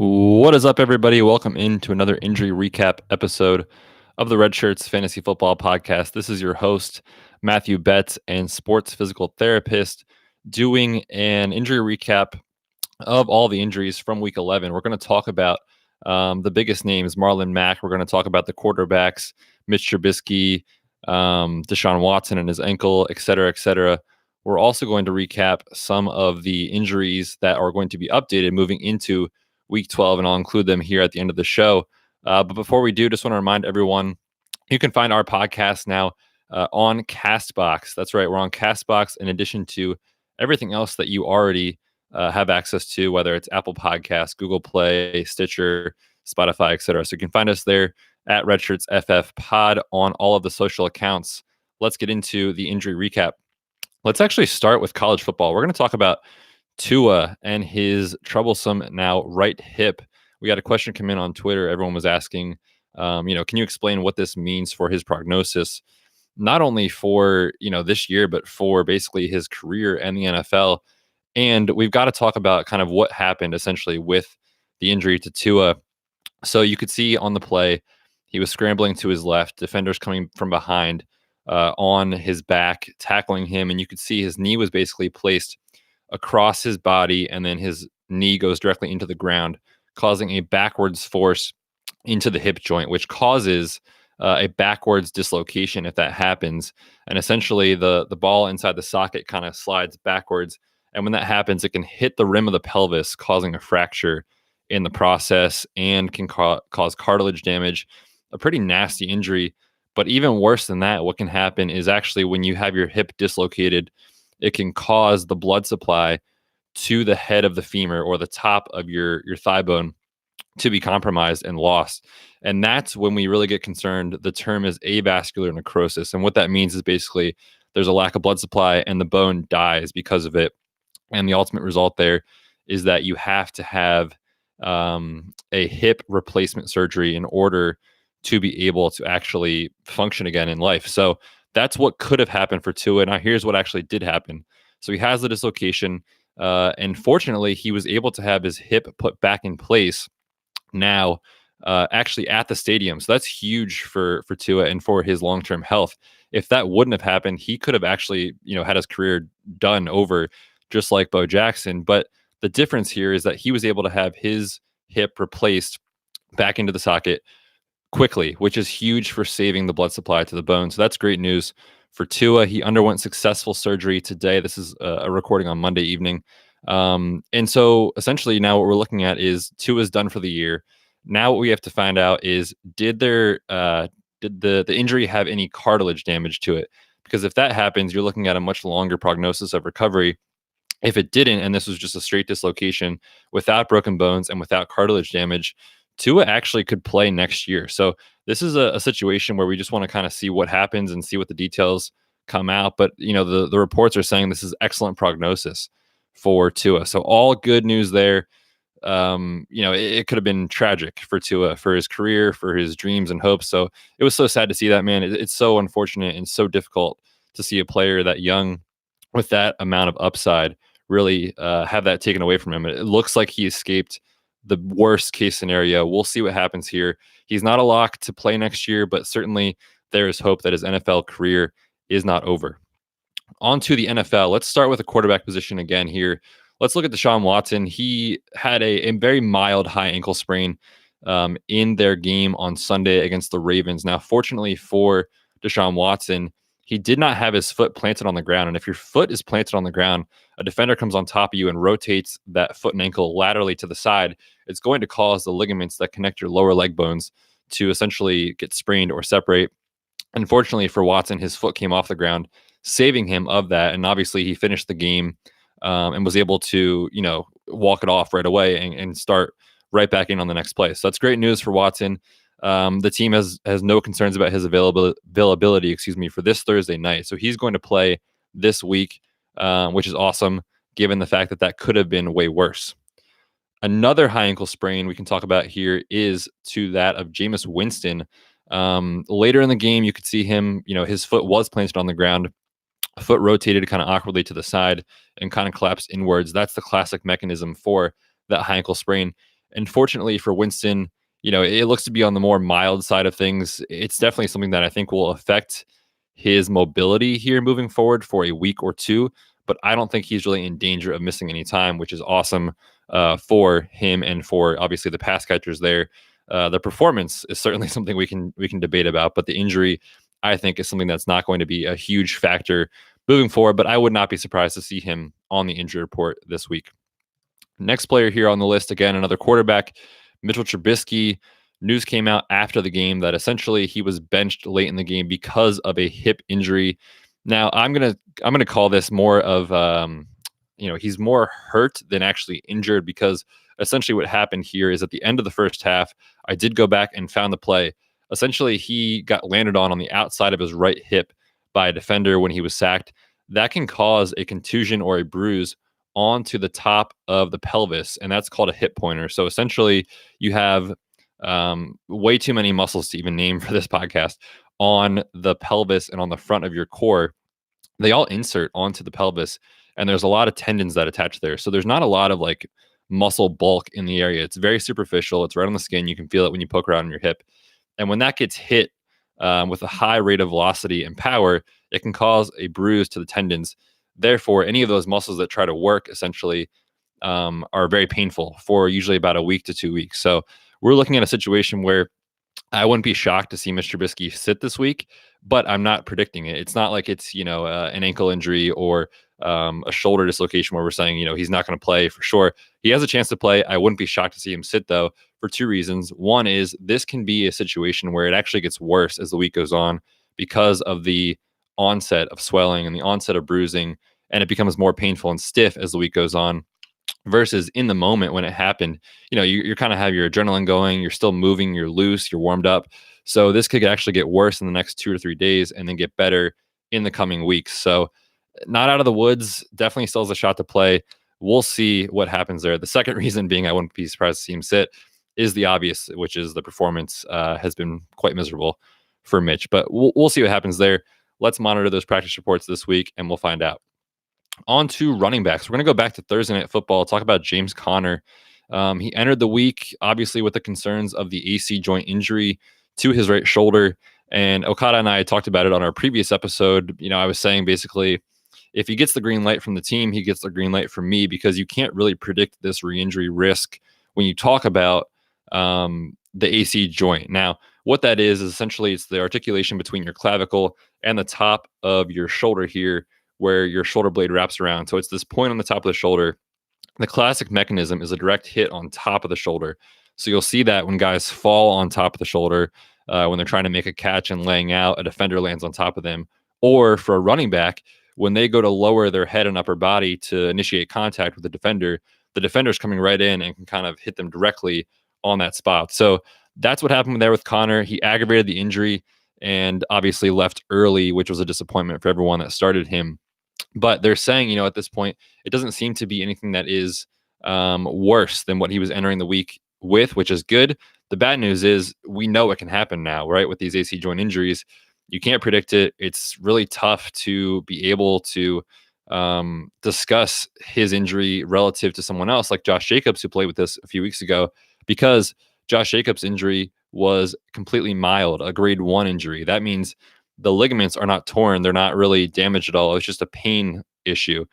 What is up, everybody? Welcome into another injury recap episode of the Red Shirts Fantasy Football Podcast. This is your host, Matthew Betz, and sports physical therapist, doing an injury recap of all the injuries from Week 11. We're going to talk about the biggest names, Marlon Mack. We're going to talk about the quarterbacks, Mitch Trubisky, Deshaun Watson and his ankle, et cetera, et cetera. We're also going to recap some of the injuries that are going to be updated moving into Week 12, and I'll include them here at the end of the show. But before we do, just want to remind everyone, you can find our podcast now on CastBox. That's right, we're on CastBox in addition to everything else that you already have access to, whether it's Apple Podcasts, Google Play, Stitcher, Spotify, etc. So you can find us there at RedShirtsFF Pod on all of the social accounts. Let's get into the injury recap. Let's actually start with college football. We're going to talk about Tua and his troublesome now right hip. We got a question come in on Twitter. Everyone was asking, can you explain what this means for his prognosis, not only for, this year, but for basically his career and the NFL. And we've got to talk about kind of what happened essentially with the injury to Tua. So you could see on the play, he was scrambling to his left, defenders coming from behind on his back, tackling him. And you could see his knee was basically placed across his body, and then his knee goes directly into the ground, causing a backwards force into the hip joint, which causes a backwards dislocation if that happens. And essentially the ball inside the socket kind of slides backwards. And when that happens, it can hit the rim of the pelvis, causing a fracture in the process and can cause cartilage damage, a pretty nasty injury. But even worse than that, what can happen is actually when you have your hip dislocated, it can cause the blood supply to the head of the femur or the top of your thigh bone to be compromised and lost. And that's when we really get concerned. The term is avascular necrosis. And what that means is basically there's a lack of blood supply and the bone dies because of it. And the ultimate result there is that you have to have a hip replacement surgery in order to be able to actually function again in life. So that's what could have happened for Tua. Now, here's what actually did happen. So he has the dislocation, and fortunately, he was able to have his hip put back in place now, actually at the stadium. So that's huge for Tua and for his long-term health. If that wouldn't have happened, he could have actually, had his career done over, just like Bo Jackson. But the difference here is that he was able to have his hip replaced back into the socket quickly, which is huge for saving the blood supply to the bone. So that's great news for Tua. He underwent successful surgery today. This is a recording on Monday evening. And so essentially now what we're looking at is Tua's done for the year. Now what we have to find out is did the injury have any cartilage damage to it? Because if that happens, you're looking at a much longer prognosis of recovery. If it didn't, and this was just a straight dislocation without broken bones and without cartilage damage, Tua actually could play next year. So this is a situation where we just want to kind of see what happens and see what the details come out. But, the reports are saying this is excellent prognosis for Tua. So all good news there. It could have been tragic for Tua, for his career, for his dreams and hopes. So it was so sad to see that, man. It's so unfortunate and so difficult to see a player that young with that amount of upside really have that taken away from him. It looks like he escaped the worst case scenario. We'll see what happens here. He's not a lock to play next year, but certainly there is hope that his NFL career is not over. On to the NFL. Let's start with the quarterback position again here. Let's look at Deshaun Watson. He had a very mild high ankle sprain in their game on Sunday against the Ravens. Now, fortunately for Deshaun Watson, he did not have his foot planted on the ground. And if your foot is planted on the ground, a defender comes on top of you and rotates that foot and ankle laterally to the side, it's going to cause the ligaments that connect your lower leg bones to essentially get sprained or separate. Unfortunately for Watson, his foot came off the ground, saving him of that. And obviously he finished the game and was able to, walk it off right away and start right back in on the next play. So that's great news for Watson. The team has no concerns about his availability, for this Thursday night. So he's going to play this week, which is awesome, given the fact that could have been way worse. Another high ankle sprain we can talk about here is to that of Jameis Winston. Later in the game, you could see him, his foot was planted on the ground, foot rotated kind of awkwardly to the side and kind of collapsed inwards. That's the classic mechanism for that high ankle sprain. And fortunately for Winston, it looks to be on the more mild side of things. It's definitely something that I think will affect his mobility here moving forward for a week or two, but I don't think he's really in danger of missing any time, which is awesome for him and for obviously the pass catchers there. The performance is certainly something we can debate about, but the injury I think is something that's not going to be a huge factor moving forward. But I would not be surprised to see him on the injury report this week. Next player here on the list, again, another quarterback, Mitchell Trubisky. News came out after the game that essentially he was benched late in the game because of a hip injury. Now, I'm gonna call this more of he's more hurt than actually injured, because essentially what happened here is at the end of the first half, I did go back and found the play. Essentially, he got landed on the outside of his right hip by a defender when he was sacked. That can cause a contusion or a bruise onto the top of the pelvis, and that's called a hip pointer. So essentially, you have way too many muscles to even name for this podcast on the pelvis and on the front of your core. They all insert onto the pelvis, and there's a lot of tendons that attach there. So there's not a lot of like muscle bulk in the area. It's very superficial. It's right on the skin. You can feel it when you poke around in your hip. And when that gets hit with a high rate of velocity and power, it can cause a bruise to the tendons. Therefore, any of those muscles that try to work essentially are very painful for usually about a week to 2 weeks. So we're looking at a situation where I wouldn't be shocked to see Mr. Trubisky sit this week, but I'm not predicting it. It's not like it's, an ankle injury or a shoulder dislocation where we're saying, he's not going to play for sure. He has a chance to play. I wouldn't be shocked to see him sit, though, for two reasons. One is this can be a situation where it actually gets worse as the week goes on because of the onset of swelling and the onset of bruising, and it becomes more painful and stiff as the week goes on. Versus in the moment when it happened, you kind of have your adrenaline going, you're still moving, you're loose, you're warmed up. So this could actually get worse in the next 2 or 3 days and then get better in the coming weeks. So not out of the woods, definitely still has a shot to play. We'll see what happens there. The second reason being I wouldn't be surprised to see him sit is the obvious, which is the performance has been quite miserable for Mitch. But we'll see what happens there. Let's monitor those practice reports this week and we'll find out. On to running backs. We're going to go back to Thursday Night Football, talk about James Conner. He entered the week, obviously, with the concerns of the AC joint injury to his right shoulder. And Okada and I talked about it on our previous episode. I was saying basically, if he gets the green light from the team, he gets the green light from me, because you can't really predict this re-injury risk when you talk about the AC joint. Now, what that is essentially it's the articulation between your clavicle and the top of your shoulder here, where your shoulder blade wraps around. So it's this point on the top of the shoulder. The classic mechanism is a direct hit on top of the shoulder. So you'll see that when guys fall on top of the shoulder, when they're trying to make a catch and laying out, a defender lands on top of them. Or for a running back, when they go to lower their head and upper body to initiate contact with the defender's coming right in and can kind of hit them directly on that spot. So that's what happened there with Conner. He aggravated the injury and obviously left early, which was a disappointment for everyone that started him. But they're saying, at this point, it doesn't seem to be anything that is worse than what he was entering the week with, which is good. The bad news is we know what can happen now, right? With these AC joint injuries, you can't predict it. It's really tough to be able to discuss his injury relative to someone else like Josh Jacobs, who played with this a few weeks ago, because Josh Jacobs' injury was completely mild, a grade 1 injury. That means the ligaments are not torn. They're not really damaged at all. It's just a pain issue.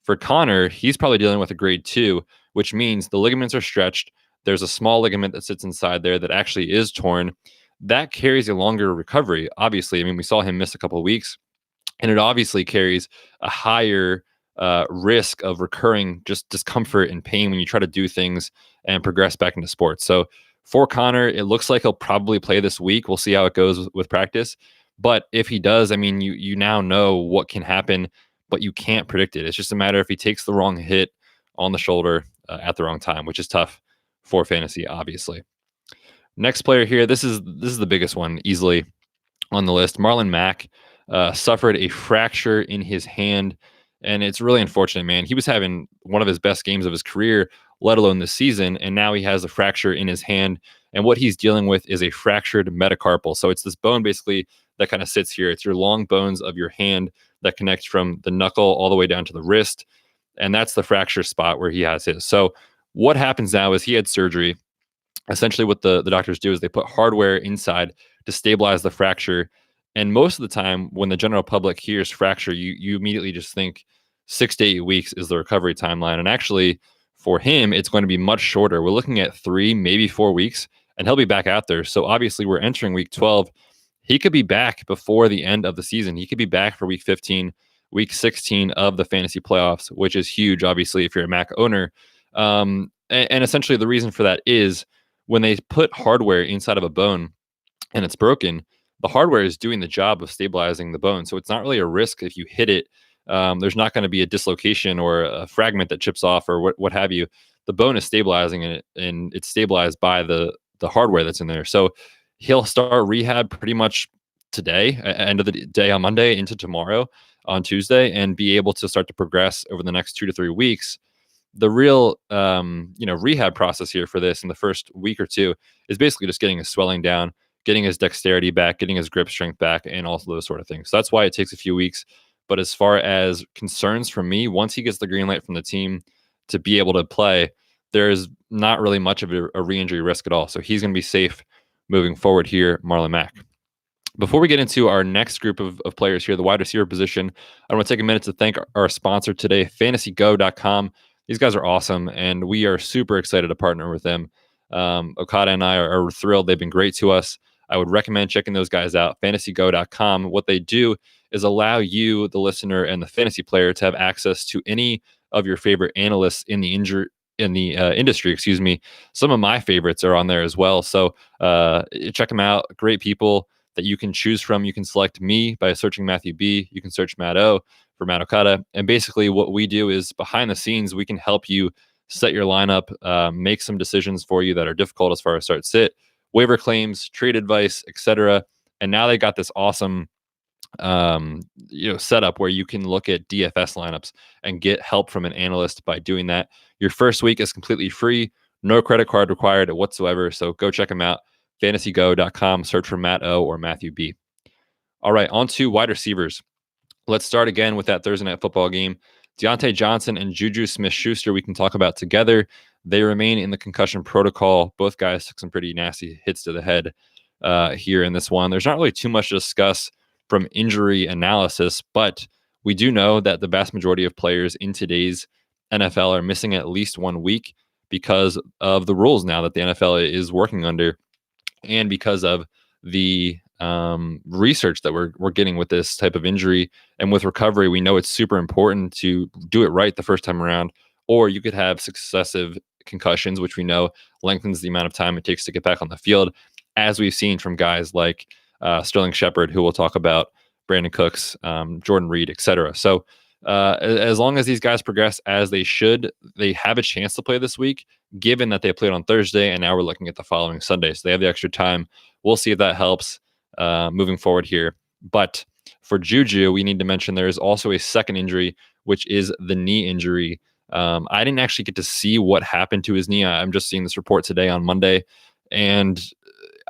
For Conner, he's probably dealing with a grade 2, which means the ligaments are stretched. There's a small ligament that sits inside there that actually is torn. That carries a longer recovery, obviously. I mean, we saw him miss a couple of weeks, and it obviously carries a higher risk of recurring just discomfort and pain when you try to do things and progress back into sports. So for Conner, it looks like he'll probably play this week. We'll see how it goes with practice. But if he does, I mean, you now know what can happen, but you can't predict it. It's just a matter if he takes the wrong hit on the shoulder at the wrong time, which is tough for fantasy, obviously. Next player here, this is the biggest one easily on the list. Marlon Mack suffered a fracture in his hand, and it's really unfortunate, man. He was having one of his best games of his career, let alone this season, and now he has a fracture in his hand, and what he's dealing with is a fractured metacarpal. So it's this bone basically that kind of sits here. It's your long bones of your hand that connect from the knuckle all the way down to the wrist, and that's the fracture spot where he has his. So what happens now is he had surgery. essentially what the doctors do is they put hardware inside to stabilize the fracture. And most of the time, when the general public hears fracture, you immediately just think 6 to 8 weeks is the recovery timeline. And actually, for him, it's going to be much shorter. We're looking at 3, maybe 4 weeks, and he'll be back out there. So obviously, we're entering week 12. He could be back before the end of the season. He could be back for week 15, week 16 of the fantasy playoffs, which is huge, obviously, if you're a Mac owner. And essentially, the reason for that is when they put hardware inside of a bone and it's broken, the hardware is doing the job of stabilizing the bone. So it's not really a risk if you hit it. There's not going to be a dislocation or a fragment that chips off or what have you. The bone is stabilizing it, and it's stabilized by the hardware that's in there. So he'll start rehab pretty much today, end of the day on Monday into tomorrow on Tuesday, and be able to start to progress over the next 2 to 3 weeks. The real rehab process here for this in the first week or two is basically just getting his swelling down, getting his dexterity back, getting his grip strength back, and all those sort of things. So that's why it takes a few weeks. But as far as concerns from me, once he gets the green light from the team to be able to play, there's not really much of a re-injury risk at all. So he's going to be safe moving forward here, Marlon Mack. Before we get into our next group of players here, the wide receiver position, I want to take a minute to thank our sponsor today, PhantasyGo.com. These guys are awesome, and we are super excited to partner with them. Okada and I are thrilled. They've been great to us. I would recommend checking those guys out, PhantasyGo.com. What they do is allow you, the listener, and the fantasy player to have access to any of your favorite analysts in the industry. Excuse me. Some of my favorites are on there as well. So check them out. Great people that you can choose from. You can select me by searching Matthew B. You can search Matt O for Matt Okada. And basically what we do is behind the scenes, we can help you set your lineup, make some decisions for you that are difficult as far as start sit, waiver claims, trade advice, etc. And now they got this awesome setup where you can look at DFS lineups and get help from an analyst by doing that. Your first week is completely free, no credit card required whatsoever. So go check them out. PhantasyGo.com, search for Matt O or Matthew B. All right, on to wide receivers. Let's start again with that Thursday night football game. Deontay Johnson and JuJu Smith-Schuster we can talk about together. They remain in the concussion protocol. Both guys took some pretty nasty hits to the head here in this one. There's not really too much to discuss from injury analysis, but we do know that the vast majority of players in today's NFL are missing at least 1 week because of the rules now that the NFL is working under, and because of the research that we're getting with this type of injury. And with recovery, we know it's super important to do it right the first time around, or you could have successive concussions, which we know lengthens the amount of time it takes to get back on the field, as we've seen from guys like Sterling Shepard, who we'll talk about, Brandon Cooks, Jordan Reed, etc. So as long as these guys progress as they should, they have a chance to play this week, given that they played on Thursday and now we're looking at the following Sunday. So they have the extra time. We'll see if that helps moving forward here. But for JuJu, we need to mention there is also a second injury, which is the knee injury. I didn't actually get to see what happened to his knee. I'm just seeing this report today on Monday. And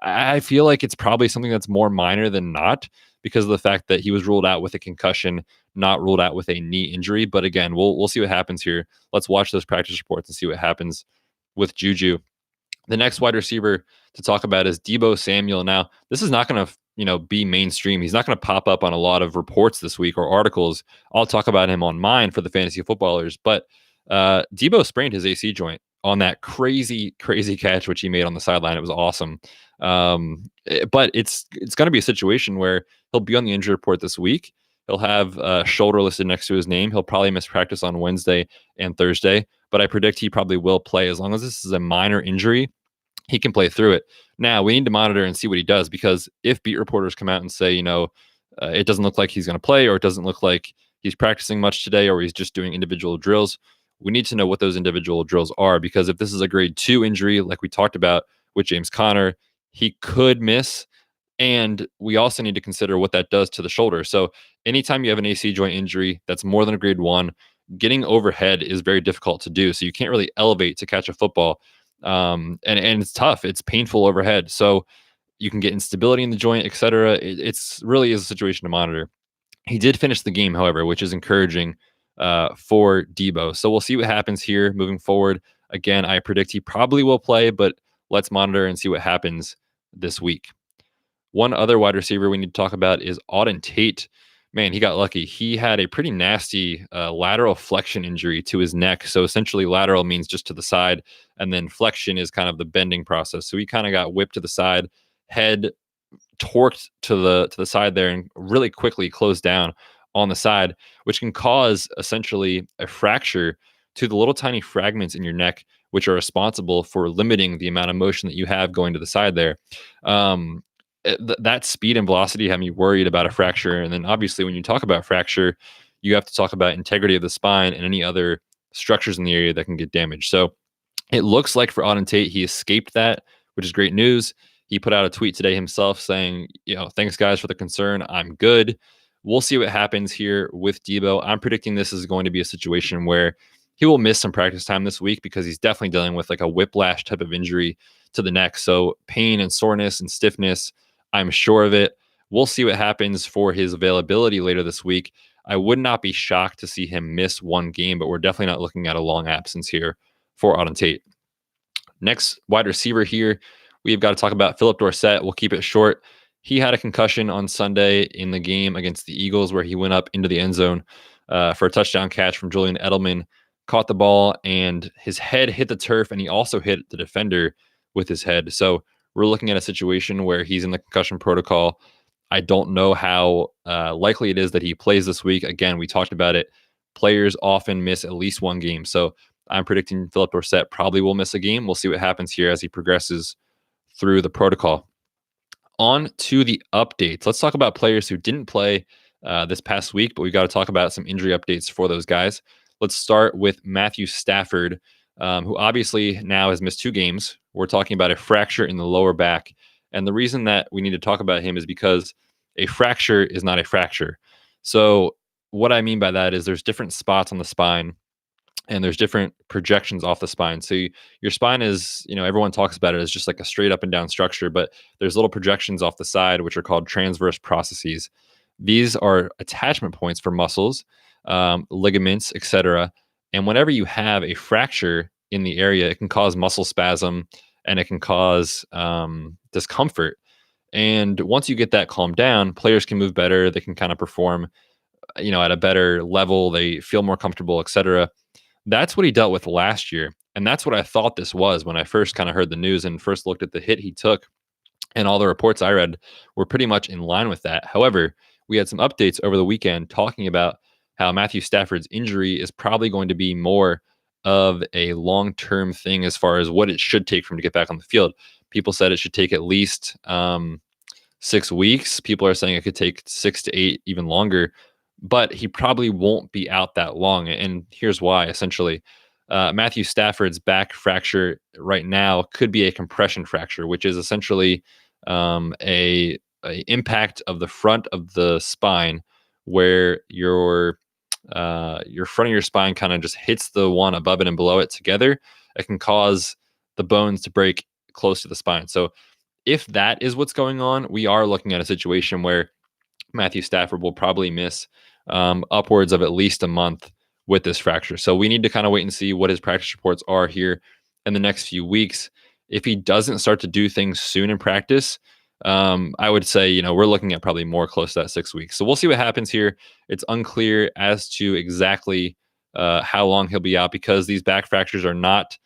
I feel like it's probably something that's more minor than not, because of the fact that he was ruled out with a concussion, not ruled out with a knee injury. But again, we'll see what happens here. Let's watch those practice reports and see what happens with JuJu. The next wide receiver to talk about is Deebo Samuel. Now, this is not going to be mainstream. He's not going to pop up on a lot of reports this week or articles. I'll talk about him on mine for the fantasy footballers. But Deebo sprained his AC joint on that crazy catch which he made on the sideline. It was awesome. But it's going to be a situation where he'll be on the injury report this week. He'll have shoulder listed next to his name. He'll probably miss practice on Wednesday and Thursday, but I predict he probably will play. As long as this is a minor injury, he can play through it. Now, we need to monitor and see what he does, because if beat reporters come out and say, it doesn't look like he's going to play, or it doesn't look like he's practicing much today, or he's just doing individual drills, we need to know what those individual drills are, because if this is a grade 2 injury, like we talked about with James Conner, he could miss. And we also need to consider what that does to the shoulder. So anytime you have an AC joint injury that's more than a grade 1, getting overhead is very difficult to do. So you can't really elevate to catch a football. And it's tough. It's painful overhead. So you can get instability in the joint, etc. It's really is a situation to monitor. He did finish the game, however, which is encouraging for Deebo. So we'll see what happens here moving forward. Again, I predict he probably will play, but let's monitor and see what happens this week. One other wide receiver we need to talk about is Auden Tate. Man, he got lucky. He had a pretty nasty lateral flexion injury to his neck. So essentially, lateral means just to the side, and then flexion is kind of the bending process. So he kind of got whipped to the side, head torqued to the side there, and really quickly closed down on the side, which can cause essentially a fracture to the little tiny fragments in your neck, which are responsible for limiting the amount of motion that you have going to the side there. That speed and velocity have me worried about a fracture. And then obviously when you talk about fracture, you have to talk about integrity of the spine and any other structures in the area that can get damaged. So it looks like for Auden Tate, he escaped that, which is great news. He put out a tweet today himself saying, thanks guys for the concern. I'm good. We'll see what happens here with Deebo. I'm predicting this is going to be a situation where he will miss some practice time this week because he's definitely dealing with like a whiplash type of injury to the neck. So pain and soreness and stiffness, I'm sure of it. We'll see what happens for his availability later this week. I would not be shocked to see him miss one game, but we're definitely not looking at a long absence here for Auden Tate. Next wide receiver here, we've got to talk about Phillip Dorsett. We'll keep it short. He had a concussion on Sunday in the game against the Eagles where he went up into the end zone for a touchdown catch from Julian Edelman, caught the ball, and his head hit the turf, and he also hit the defender with his head. So we're looking at a situation where he's in the concussion protocol. I don't know how likely it is that he plays this week. Again, we talked about it. Players often miss at least one game. So I'm predicting Phillip Dorsett probably will miss a game. We'll see what happens here as he progresses through the protocol. On to the updates. Let's talk about players who didn't play this past week, but we've got to talk about some injury updates for those guys. Let's start with Matthew Stafford, who obviously now has missed 2 games. We're talking about a fracture in the lower back. And the reason that we need to talk about him is because a fracture is not a fracture. So what I mean by that is there's different spots on the spine and there's different projections off the spine. So your spine is, everyone talks about it as just like a straight up and down structure, but there's little projections off the side, which are called transverse processes. These are attachment points for muscles, ligaments, etc. And whenever you have a fracture in the area, it can cause muscle spasm and it can cause discomfort. And once you get that calmed down, players can move better. They can kind of perform, at a better level. They feel more comfortable, etc. That's what he dealt with last year. And that's what I thought this was when I first kind of heard the news and first looked at the hit he took. And all the reports I read were pretty much in line with that. However, we had some updates over the weekend talking about how Matthew Stafford's injury is probably going to be more of a long-term thing as far as what it should take for him to get back on the field. People said it should take at least 6 weeks. People are saying it could take 6 to 8, even longer. But he probably won't be out that long. And here's why, essentially. Matthew Stafford's back fracture right now could be a compression fracture, which is essentially a impact of the front of the spine where your front of your spine kind of just hits the one above it and below it together. It can cause the bones to break close to the spine. So if that is what's going on, we are looking at a situation where Matthew Stafford will probably miss upwards of at least a month with this fracture. So we need to kind of wait and see what his practice reports are here in the next few weeks. If he doesn't start to do things soon in practice, I would say, we're looking at probably more close to that 6 weeks. So we'll see what happens here. It's unclear as to exactly how long he'll be out because these back fractures are not,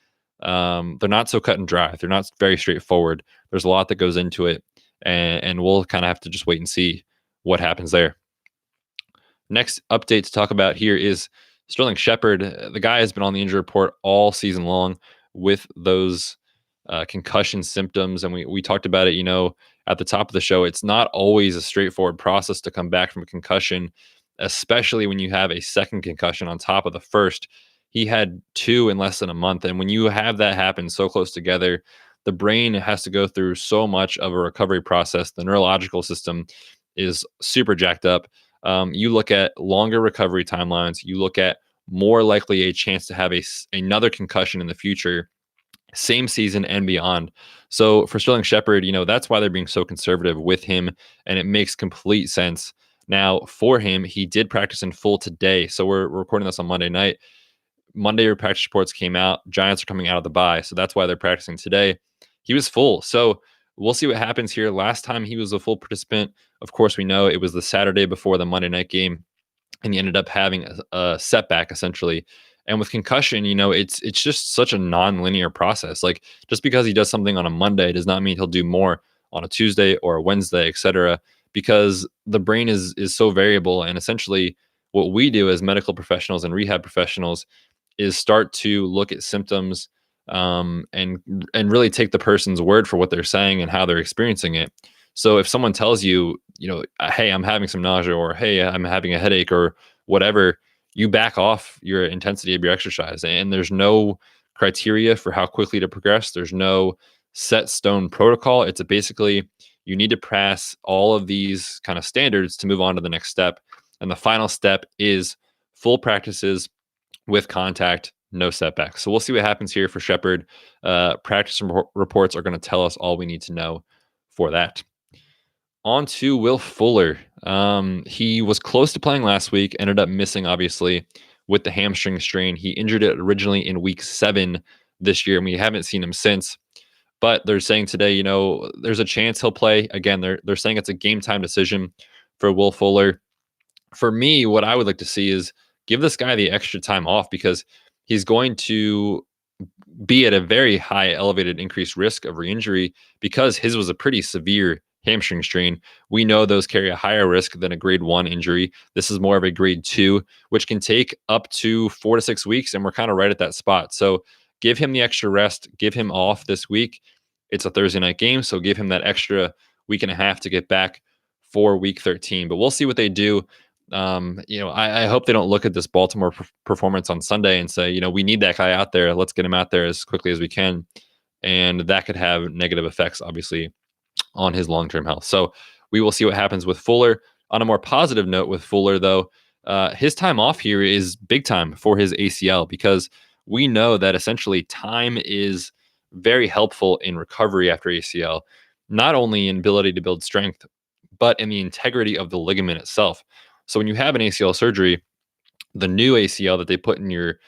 they're not so cut and dry. They're not very straightforward. There's a lot that goes into it, and we'll kind of have to just wait and see what happens there. Next update to talk about here is Sterling Shepard. The guy has been on the injury report all season long with those concussion symptoms. And we talked about it, at the top of the show. It's not always a straightforward process to come back from a concussion, especially when you have a second concussion on top of the first. He had 2 in less than a month. And when you have that happen so close together, the brain has to go through so much of a recovery process. The neurological system is super jacked up. You look at longer recovery timelines. You look at more likely a chance to have another concussion in the future, same season and beyond. So for Sterling Shepard, that's why they're being so conservative with him, and it makes complete sense. Now, for him, he did practice in full today. So we're recording this on Monday night. Monday, practice reports came out. Giants are coming out of the bye, so that's why they're practicing today. he was full. So we'll see what happens here. Last time he was a full participant, of course, we know it was the Saturday before the Monday night game, and he ended up having a setback essentially. And with concussion, it's just such a non-linear process. Like, just because he does something on a Monday does not mean he'll do more on a Tuesday or a Wednesday, etc. Because the brain is so variable. And essentially, what we do as medical professionals and rehab professionals is start to look at symptoms, and really take the person's word for what they're saying and how they're experiencing it. So if someone tells you, hey, I'm having some nausea, or hey, I'm having a headache, or whatever, you back off your intensity of your exercise. And there's no criteria for how quickly to progress. There's no set stone protocol. It's basically, you need to pass all of these kind of standards to move on to the next step. And the final step is full practices with contact, no setbacks. So we'll see what happens here for Shepard. Practice reports are going to tell us all we need to know for that. On to Will Fuller. He was close to playing last week, ended up missing, obviously, with the hamstring strain. He injured it originally in week 7 this year, and we haven't seen him since. But they're saying today, there's a chance he'll play. Again, they're saying it's a game time decision for Will Fuller. For me, what I would like to see is give this guy the extra time off, because he's going to be at a very high elevated increased risk of re-injury, because his was a pretty severe hamstring strain. We know those carry a higher risk than a grade 1 injury. This is more of a grade 2, which can take up to 4 to 6 weeks, and we're kind of right at that spot. So give him the extra rest, give him off this week. It's a Thursday night game, so give him that extra week and a half to get back for week 13. But we'll see what they do. I hope they don't look at this Baltimore performance on Sunday and say, we need that guy out there. Let's get him out there as quickly as we can. And that could have negative effects, obviously, on his long-term health. So we will see what happens with Fuller. On a more positive note with Fuller, though, his time off here is big time for his ACL, because we know that essentially time is very helpful in recovery after ACL, not only in ability to build strength, but in the integrity of the ligament itself. So when you have an ACL surgery, the new ACL that they put in your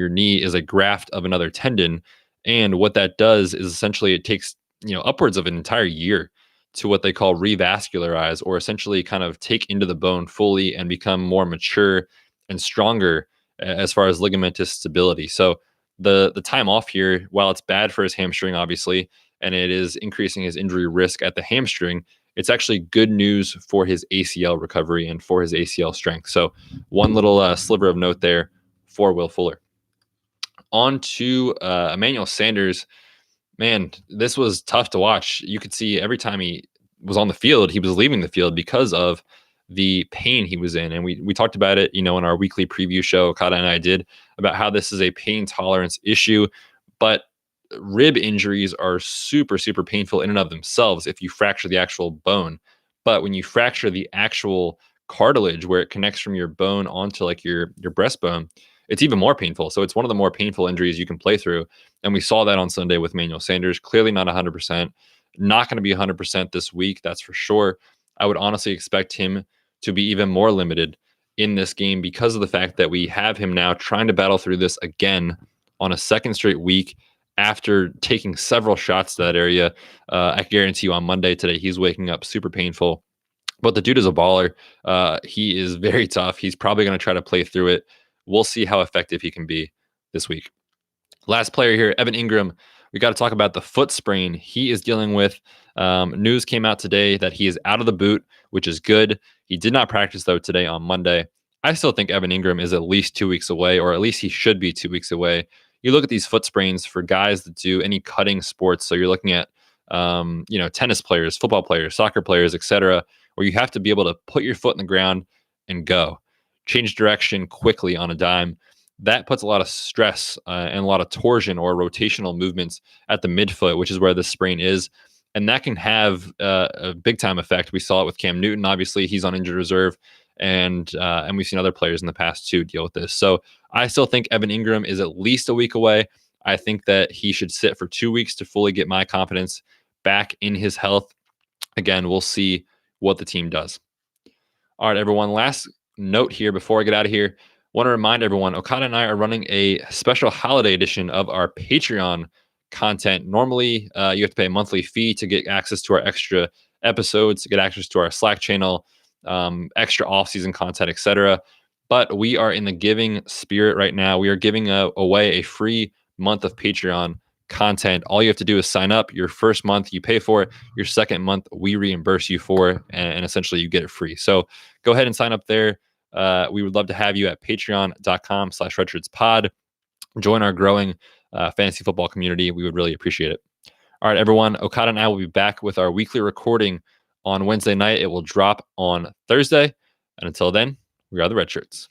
knee is a graft of another tendon, and what that does is essentially it takes upwards of an entire year to what they call revascularize, or essentially kind of take into the bone fully and become more mature and stronger as far as ligamentous stability. So the time off here, while it's bad for his hamstring, obviously, and it is increasing his injury risk at the hamstring, it's actually good news for his ACL recovery and for his ACL strength. So one little sliver of note there for Will Fuller. On to Emmanuel Sanders. Man, this was tough to watch. You could see every time he was on the field, he was leaving the field because of the pain he was in. And we talked about it, in our weekly preview show, Kata and I did, about how this is a pain tolerance issue. But rib injuries are super, super painful in and of themselves if you fracture the actual bone. But when you fracture the actual cartilage where it connects from your bone onto like your breastbone, it's even more painful. So it's one of the more painful injuries you can play through. And we saw that on Sunday with Emmanuel Sanders. Clearly not 100%. Not going to be 100% this week, that's for sure. I would honestly expect him to be even more limited in this game because of the fact that we have him now trying to battle through this again on a second straight week after taking several shots to that area. I guarantee you on Monday today, he's waking up super painful. But the dude is a baller. He is very tough. He's probably going to try to play through it. We'll see how effective he can be this week. Last player here, Evan Engram. We got to talk about the foot sprain he is dealing with. News came out today that he is out of the boot, which is good. He did not practice, though, today on Monday. I still think Evan Engram is at least 2 weeks away, or at least he should be 2 weeks away. You look at these foot sprains for guys that do any cutting sports. So you're looking at, tennis players, football players, soccer players, etc., where you have to be able to put your foot in the ground and go, change direction quickly on a dime. That puts a lot of stress and a lot of torsion or rotational movements at the midfoot, which is where the sprain is. And that can have a big time effect. We saw it with Cam Newton. Obviously, he's on injured reserve. And we've seen other players in the past too deal with this. So I still think Evan Engram is at least a week away. I think that he should sit for 2 weeks to fully get my confidence back in his health. Again, we'll see what the team does. All right, everyone. Last note here before I get out of here. Want to remind everyone, Okada and I are running a special holiday edition of our Patreon content. Normally, you have to pay a monthly fee to get access to our extra episodes, to get access to our Slack channel, extra off-season content, etc. But we are in the giving spirit right now. We are giving away a free month of Patreon content. All you have to do is sign up. Your first month, you pay for it. Your second month, we reimburse you for it, and essentially you get it free. So go ahead and sign up there. We would love to have you at patreon.com/redshirtspod. Join our growing fantasy football community. We would really appreciate it. All right, everyone. Okada and I will be back with our weekly recording on Wednesday night. It will drop on Thursday. And until then, we are the Red Shirts.